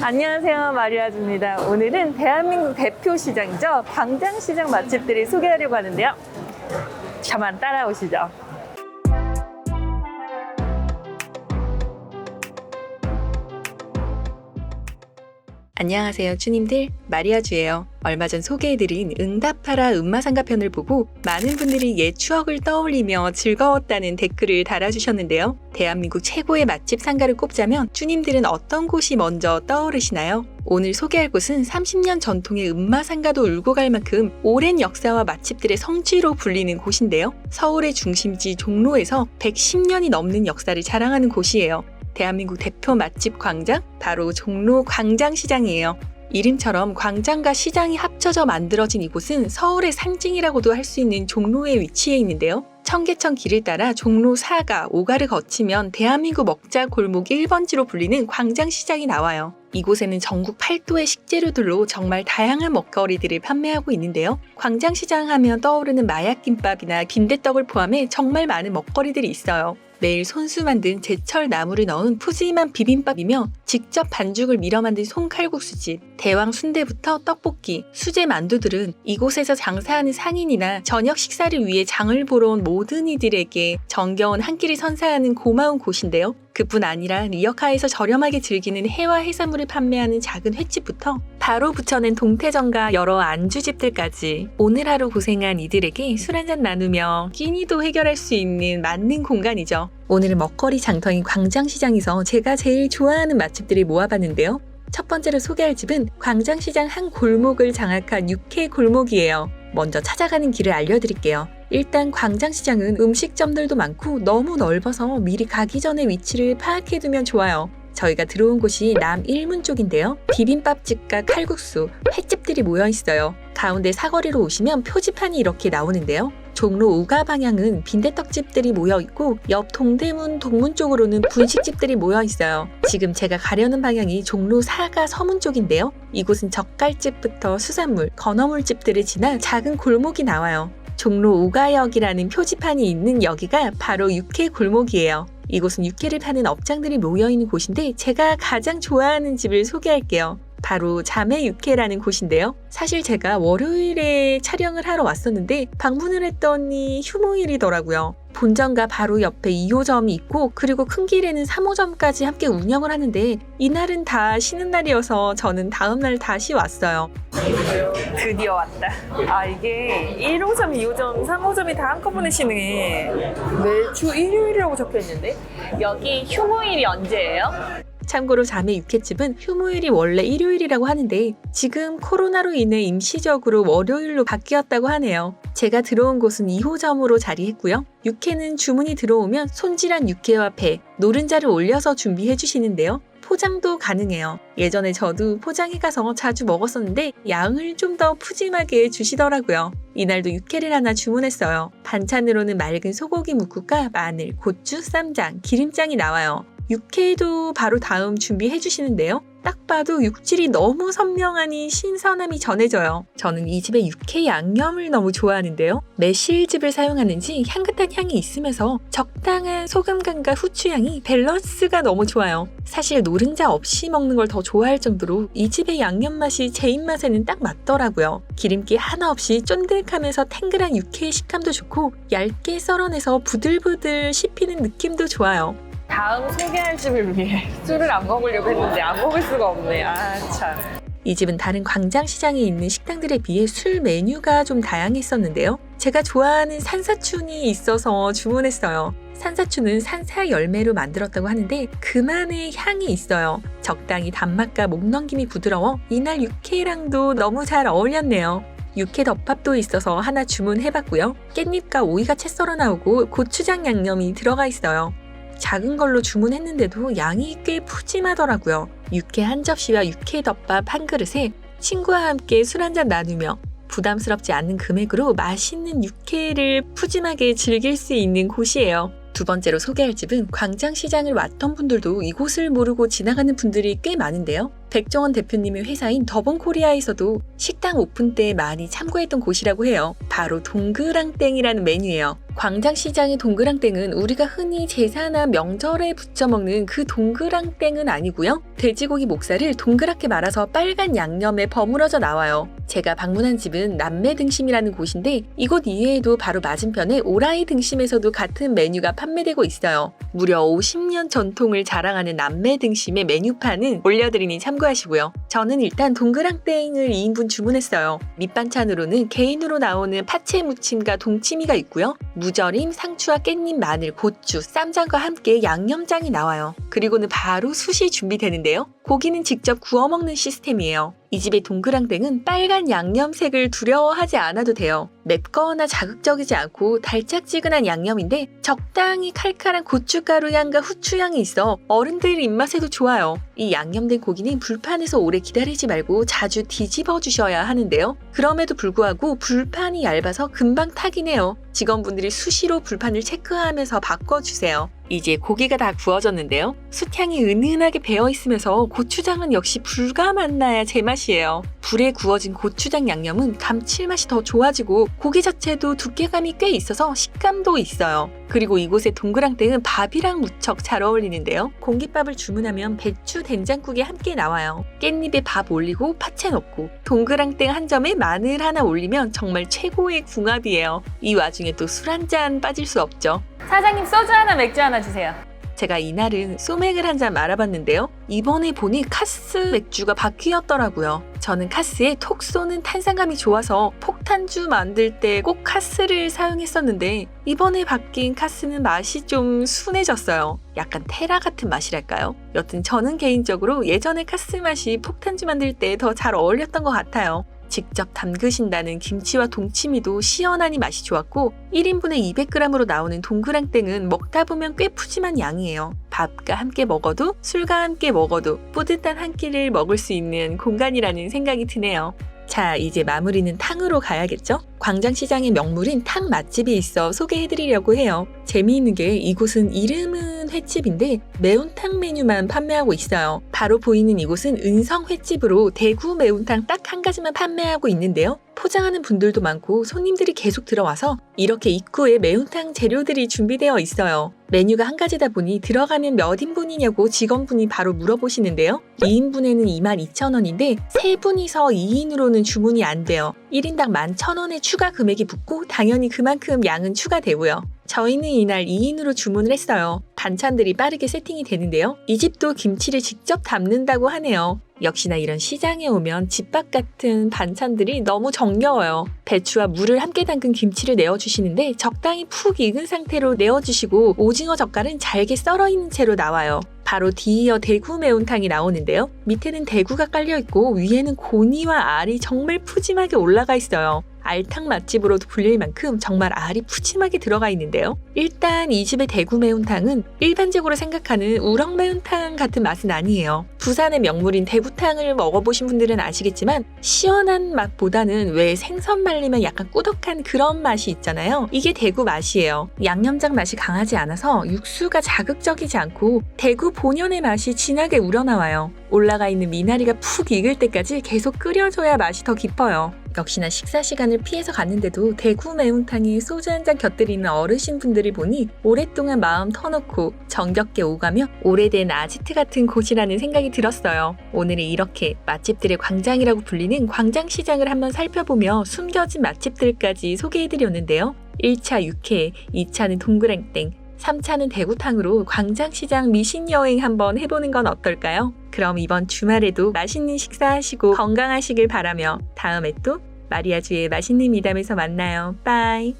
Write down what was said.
안녕하세요, 마리아주입니다. 오늘은 대한민국 대표 시장이죠. 광장시장 맛집들을 소개하려고 하는데요. 저만 따라오시죠. 안녕하세요, 주님들. 마리아주예요. 얼마 전 소개해드린 응답하라 음마상가 편을 보고 많은 분들이 옛 추억을 떠올리며 즐거웠다는 댓글을 달아주셨는데요. 대한민국 최고의 맛집 상가를 꼽자면 주님들은 어떤 곳이 먼저 떠오르시나요? 오늘 소개할 곳은 30년 전통의 음마상가도 울고 갈 만큼 오랜 역사와 맛집들의 성지로 불리는 곳인데요. 서울의 중심지 종로에서 110년이 넘는 역사를 자랑하는 곳이에요. 대한민국 대표 맛집 광장, 바로 종로 광장시장이에요. 이름처럼 광장과 시장이 합쳐져 만들어진 이곳은 서울의 상징이라고도 할 수 있는 종로에 위치해 있는데요. 청계천 길을 따라 종로 4가, 5가를 거치면 대한민국 먹자 골목 1번지로 불리는 광장시장이 나와요. 이곳에는 전국 8도의 식재료들로 정말 다양한 먹거리들을 판매하고 있는데요. 광장시장 하면 떠오르는 마약김밥이나 빈대떡을 포함해 정말 많은 먹거리들이 있어요. 매일 손수 만든 제철 나물을 넣은 푸짐한 비빔밥이며 직접 반죽을 밀어 만든 송칼국수집, 대왕 순대부터 떡볶이, 수제 만두들은 이곳에서 장사하는 상인이나 저녁 식사를 위해 장을 보러 온 모든 이들에게 정겨운 한 끼를 선사하는 고마운 곳인데요. 그뿐 아니라 리어카에서 저렴하게 즐기는 해와 해산물을 판매하는 작은 횟집부터 바로 부쳐낸 동태전과 여러 안주집들까지 오늘 하루 고생한 이들에게 술 한잔 나누며 끼니도 해결할 수 있는 맞는 공간이죠. 오늘은 먹거리 장터인 광장시장에서 제가 제일 좋아하는 맛집들을 모아봤는데요. 첫 번째로 소개할 집은 광장시장 한 골목을 장악한 육회 골목이에요. 먼저 찾아가는 길을 알려드릴게요. 일단 광장시장은 음식점들도 많고 너무 넓어서 미리 가기 전에 위치를 파악해두면 좋아요. 저희가 들어온 곳이 남일문 쪽인데요. 비빔밥집과 칼국수, 횟집들이 모여있어요. 가운데 사거리로 오시면 표지판이 이렇게 나오는데요. 종로 5가 방향은 빈대떡집들이 모여있고 옆 동대문 동문 쪽으로는 분식집들이 모여있어요. 지금 제가 가려는 방향이 종로 4가 서문 쪽인데요. 이곳은 젓갈집부터 수산물, 건어물집들을 지나 작은 골목이 나와요. 종로 5가역이라는 표지판이 있는 여기가 바로 육회 골목이에요. 이곳은 육회를 파는 업장들이 모여있는 곳인데 제가 가장 좋아하는 집을 소개할게요. 바로 자매육회라는 곳인데요. 사실 제가 월요일에 촬영을 하러 왔었는데 방문을 했더니 휴무일이더라고요. 본점과 바로 옆에 2호점이 있고 그리고 큰 길에는 3호점까지 함께 운영을 하는데 이날은 다 쉬는 날이어서 저는 다음날 다시 왔어요. 드디어 왔다. 이게 1호점, 2호점, 3호점이 다 한꺼번에 쉬네. 매주 일요일이라고 적혀있는데 여기 휴무일이 언제예요? 참고로 자매 육회집은 휴무일이 원래 일요일이라고 하는데 지금 코로나로 인해 임시적으로 월요일로 바뀌었다고 하네요. 제가 들어온 곳은 2호점으로 자리했고요. 육회는 주문이 들어오면 손질한 육회와 배, 노른자를 올려서 준비해 주시는데요. 포장도 가능해요. 예전에 저도 포장해 가서 자주 먹었었는데 양을 좀 더 푸짐하게 주시더라고요. 이날도 육회를 하나 주문했어요. 반찬으로는 맑은 소고기 묵국과 마늘, 고추, 쌈장, 기름장이 나와요. 육회도 바로 다음 준비해 주시는데요. 딱 봐도 육질이 너무 선명하니 신선함이 전해져요. 저는 이 집의 육회 양념을 너무 좋아하는데요. 매실즙을 사용하는지 향긋한 향이 있으면서 적당한 소금간과 후추향이 밸런스가 너무 좋아요. 사실 노른자 없이 먹는 걸 더 좋아할 정도로 이 집의 양념 맛이 제 입맛에는 딱 맞더라고요. 기름기 하나 없이 쫀득하면서 탱글한 육회의 식감도 좋고 얇게 썰어내서 부들부들 씹히는 느낌도 좋아요. 다음 소개할 집을 위해 술을 안 먹으려고 했는데 안 먹을 수가 없네. 참. 이 집은 다른 광장시장에 있는 식당들에 비해 술 메뉴가 좀 다양했었는데요. 제가 좋아하는 산사춘이 있어서 주문했어요. 산사춘은 산사 열매로 만들었다고 하는데 그만의 향이 있어요. 적당히 단맛과 목넘김이 부드러워 이날 육회랑도 너무 잘 어울렸네요. 육회 덮밥도 있어서 하나 주문해봤고요. 깻잎과 오이가 채 썰어 나오고 고추장 양념이 들어가 있어요. 작은 걸로 주문했는데도 양이 꽤 푸짐하더라고요. 육회 한 접시와 육회 덮밥 한 그릇에 친구와 함께 술 한잔 나누며 부담스럽지 않는 금액으로 맛있는 육회를 푸짐하게 즐길 수 있는 곳이에요. 두 번째로 소개할 집은 광장시장을 왔던 분들도 이곳을 모르고 지나가는 분들이 꽤 많은데요. 백종원 대표님의 회사인 더본코리아에서도 식당 오픈 때 많이 참고했던 곳이라고 해요. 바로 동그랑땡이라는 메뉴예요. 광장시장의 동그랑땡은 우리가 흔히 제사나 명절에 부쳐 먹는 그 동그랑땡은 아니고요. 돼지고기 목살을 동그랗게 말아서 빨간 양념에 버무려져 나와요. 제가 방문한 집은 남매등심이라는 곳인데 이곳 이외에도 바로 맞은편에 오라이 등심에서도 같은 메뉴가 판매되고 있어요. 무려 50년 전통을 자랑하는 남매등심의 메뉴판은 올려드리니 참고하시고요. 저는 일단 동그랑땡을 2인분 주문했어요. 밑반찬으로는 개인으로 나오는 파채 무침과 동치미가 있고요. 무절임, 상추와 깻잎, 마늘, 고추, 쌈장과 함께 양념장이 나와요. 그리고는 바로 숯이 준비되는데요. 고기는 직접 구워 먹는 시스템이에요. 이 집의 동그랑땡은 빨간 양념색을 두려워하지 않아도 돼요. 맵거나 자극적이지 않고 달짝지근한 양념인데 적당히 칼칼한 고춧가루 향과 후추 향이 있어 어른들 입맛에도 좋아요. 이 양념된 고기는 불판에서 오래 기다리지 말고 자주 뒤집어 주셔야 하는데요. 그럼에도 불구하고 불판이 얇아서 금방 타긴 해요. 직원분들이 수시로 불판을 체크하면서 바꿔주세요. 이제 고기가 다 구워졌는데요. 숯향이 은은하게 배어있으면서 고추장은 역시 불과 만나야 제맛이에요. 불에 구워진 고추장 양념은 감칠맛이 더 좋아지고 고기 자체도 두께감이 꽤 있어서 식감도 있어요. 그리고 이곳의 동그랑땡은 밥이랑 무척 잘 어울리는데요. 공깃밥을 주문하면 배추 된장국이 함께 나와요. 깻잎에 밥 올리고 파채 넣고 동그랑땡 한 점에 마늘 하나 올리면 정말 최고의 궁합이에요. 이 와중에 또 술 한 잔 빠질 수 없죠. 사장님 소주 하나 맥주 하나 주세요. 제가 이날은 소맥을 한 잔 말아봤는데요. 이번에 보니 카스 맥주가 바퀴였더라고요. 저는 카스에 톡 쏘는 탄산감이 좋아서 폭탄주 만들 때 꼭 카스를 사용했었는데 이번에 바뀐 카스는 맛이 좀 순해졌어요. 약간 테라 같은 맛이랄까요? 여튼 저는 개인적으로 예전에 카스 맛이 폭탄주 만들 때 더 잘 어울렸던 것 같아요. 직접 담그신다는 김치와 동치미도 시원하니 맛이 좋았고 1인분에 200g으로 나오는 동그랑땡은 먹다 보면 꽤 푸짐한 양이에요. 밥과 함께 먹어도 술과 함께 먹어도 뿌듯한 한 끼를 먹을 수 있는 공간이라는 생각이 드네요. 자, 이제 마무리는 탕으로 가야겠죠? 광장시장의 명물인 탕 맛집이 있어 소개해드리려고 해요. 재미있는 게 이곳은 이름은 횟집인데 매운탕 메뉴만 판매하고 있어요. 바로 보이는 이곳은 은성 횟집으로 대구 매운탕 딱 한 가지만 판매하고 있는데요. 포장하는 분들도 많고 손님들이 계속 들어와서 이렇게 입구에 매운탕 재료들이 준비되어 있어요. 메뉴가 한 가지다 보니 들어가면 몇 인분이냐고 직원분이 바로 물어보시는데요. 2인분에는 22,000원인데 3분이서 2인으로는 주문이 안 돼요. 1인당 11,000원의 추가 금액이 붙고 당연히 그만큼 양은 추가되고요. 저희는 이날 2인으로 주문을 했어요. 반찬들이 빠르게 세팅이 되는데요. 이 집도 김치를 직접 담는다고 하네요. 역시나 이런 시장에 오면 집밥 같은 반찬들이 너무 정겨워요. 배추와 물을 함께 담근 김치를 내어주시는데 적당히 푹 익은 상태로 내어주시고 오징어 젓갈은 잘게 썰어있는 채로 나와요. 바로 뒤이어 대구 매운탕이 나오는데요. 밑에는 대구가 깔려있고 위에는 고니와 알이 정말 푸짐하게 올라가 있어요. 알탕 맛집으로도 불릴 만큼 정말 알이 푸짐하게 들어가 있는데요. 일단 이 집의 대구 매운탕은 일반적으로 생각하는 우럭 매운탕 같은 맛은 아니에요. 부산의 명물인 대구탕을 먹어보신 분들은 아시겠지만 시원한 맛보다는 왜 생선 말리면 약간 꾸덕한 그런 맛이 있잖아요. 이게 대구 맛이에요. 양념장 맛이 강하지 않아서 육수가 자극적이지 않고 대구 본연의 맛이 진하게 우러나와요. 올라가 있는 미나리가 푹 익을 때까지 계속 끓여줘야 맛이 더 깊어요. 역시나 식사 시간을 피해서 갔는데도 대구 매운탕에 소주 한 잔 곁들이는 어르신분들을 보니 오랫동안 마음 터놓고 정겹게 오가며 오래된 아지트 같은 곳이라는 생각이 들었어요. 오늘은 이렇게 맛집들의 광장이라고 불리는 광장시장을 한번 살펴보며 숨겨진 맛집들까지 소개해드렸는데요. 1차 육회, 2차는 동그랑땡, 3차는 대구탕으로 광장시장 미신여행 한번 해보는 건 어떨까요? 그럼 이번 주말에도 맛있는 식사하시고 건강하시길 바라며 다음에 또 마리아주의 맛있는 미담에서 만나요. 빠이!